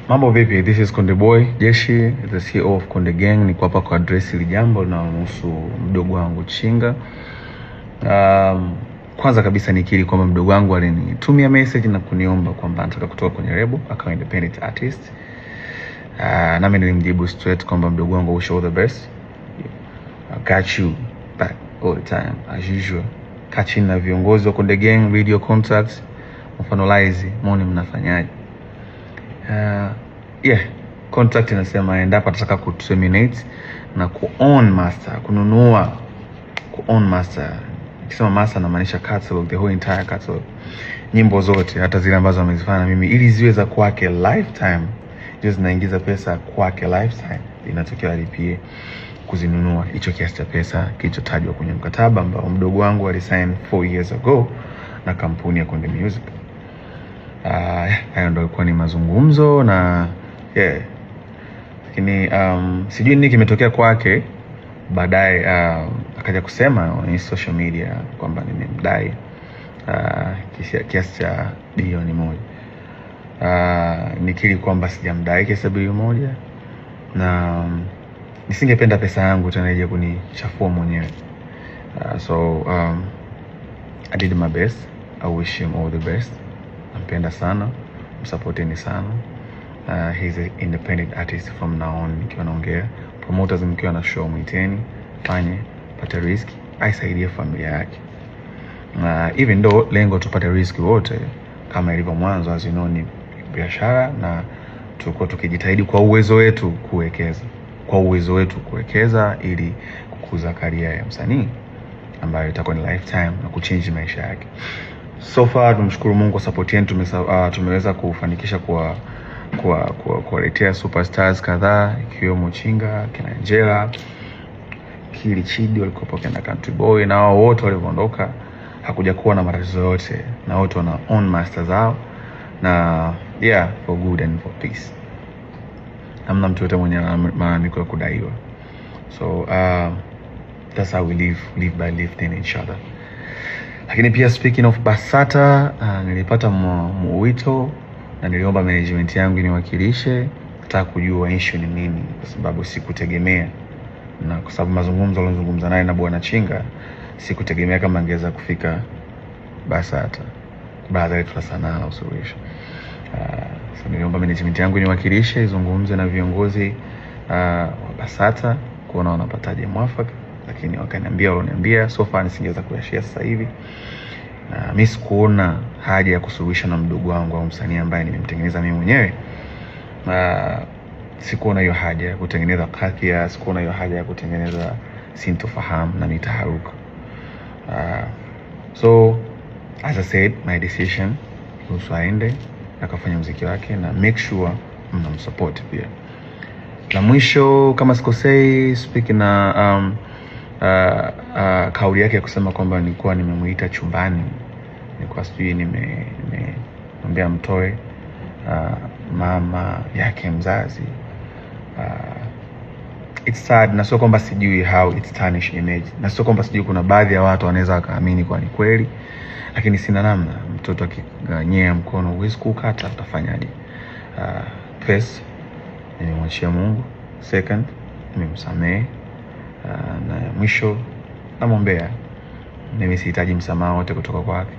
Mambo vipi? This is Konde Boy Jeshi, the CEO of Konde Gang. Niko hapa kwa address hili jambo linalohusu mdogo wangu Chinga. Kwanza kabisa nikiri kwamba mdogo wangu alinitumia message na kuniomba kwamba anataka kutoka kwenye label akawa independent artist. Na mimi nilimjibu straight kwamba mdogo wangu, wish all the best. I got you back all the time as usual. Kachini na viongozi wa Konde Gang, video contacts, mfanolize, muone mnafanyaje. Contract inasema endapo atataka kuterminate na ku-own master, kununua ku-own master. Nikisema master na maanisha catalog, the whole entire catalog. Nyimbo zote hata zile ambazo amezifanya mimi ili ziwe za kwake lifetime. Just naingiza pesa kwake lifetime. Inatokea alipie kuzinunua hicho kiasi cha pesa kilichotajwa kwenye mkataba ambao mdogo wangu alisign 4 years ago na kampuni ya Konde Music. Hayo ndio ilikuwa ni mazungumzo na lakini sijui nini kimetokea kwake baadaye. Akaja kusema kwenye social media kwamba nimemdai kiasi cha bilioni 1. Nikiri kwamba sijamdai kiasi cha bilioni 1 na nisingependa pesa yangu tena ije kunichafua mwenyewe. So I did my best. I wish him all the best. Nampenda sana, msupporteni sana. He's an independent artist from now on. Nikiwa naongea promoters, mkiwa na show mwiteni, fanye, pata risk, aisaidie familia yake. Even though lengo tupate risk wote kama ilivyo mwanzo, as you know, ni biashara na tulikuwa tukijitahidi kwa uwezo wetu kuwekeza ili kukuza career ya msanii ambayo itakuwa ni lifetime na kuchange maisha yake. So far tumshukuru Mungu kwa support yetu, tumeweza kufanikisha kuwaletea superstars kadhaa ikiwemo Chinga, kina Angela, Kili Chidi walikuwa kina Country Boy, na wao wote waliondoka hakuja kuwa na matatizo yote, na wote wana own masters zao na for good and for peace. Hamna mtu yote mwenye malalamiko ya kudaiwa. So that's how we live by lifting each other. Lakini pia speaking of BASATA, nilipata mwito na niliomba management yangu niwakilishe, nataka kujua issue ni nini, kwa sababu sikutegemea, na kwa sababu mazungumzo alizungumza naye na bwana Chinga, sikutegemea kama angeweza kufika BASATA. Baada ya sanaa na usuluhisho. So niliomba management yangu niwakilishe, izungumze na viongozi wa BASATA kuona wanapataje mwafaka, lakini wakaniambia so far nisingeweza kuyashare sasa hivi. Mimi sikuona haja ya kusuluhisha na mdogo wangu au msanii ambaye nimemtengeneza mimi mwenyewe. Sikuona hiyo haja ya kutengeneza kadhia, sikuona hiyo haja ya kutengeneza sintofahamu na mitaharuka. So as I said, my decision kuhusu aende akafanya muziki wake na make sure mnamsupport pia. La mwisho kama sikosei, speaking na kauli yake ya kusema kwamba nilikuwa nimemuita chumbani, nilikuwa sijui nimemwambia mtoe mama yake mzazi. It's sad, na sio kwamba sijui how it's tarnish image, na sio kwamba sijui kuna baadhi ya watu wanaweza wakaamini kwa ni kweli, lakini sina namna. Mtoto akinganyea mkono huwezi kukata, utafanyaje? First, nimemwachia Mungu. Second, nimemsamehe. Na mwisho namwombea. Mimi sihitaji msamaha wote kutoka kwake.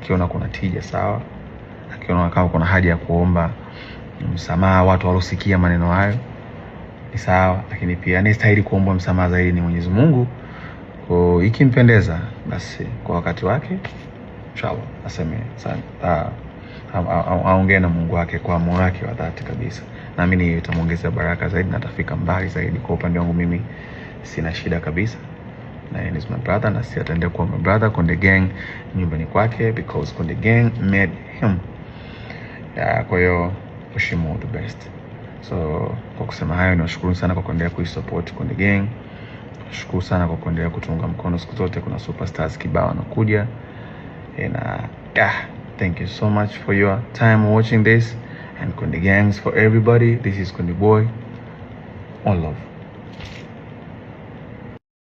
Akiona kuna tija sawa, akiona kama kuna haja ya kuomba msamaha watu walosikia maneno hayo ni sawa, lakini pia anastahili kuomba msamaha zaidi ni Mwenyezi Mungu. Kwa ikimpendeza basi kwa wakati wake inshallah aseme sana, aongee na Mungu wake kwa moyo wake wa dhati kabisa. Naamini itamuongezea baraka zaidi na atafika mbali zaidi. Kwa upande wangu mimi sina shida kabisa, na yeye ni my brother na si ataendelea kuwa my brother. Konde Gang nyumbani kwake because Konde Gang made him. Kwa hiyo wish him all the best. So kwa kusema hayo, nashukuru sana kwa kuendelea kuisupport Konde Gang. Nashukuru sana kwa kuendelea kutunga mkono siku zote. Kuna superstars kibao wanakuja. And thank you so much for your time watching this. And Konde Gangs for everybody. This is Konde Boy. All love.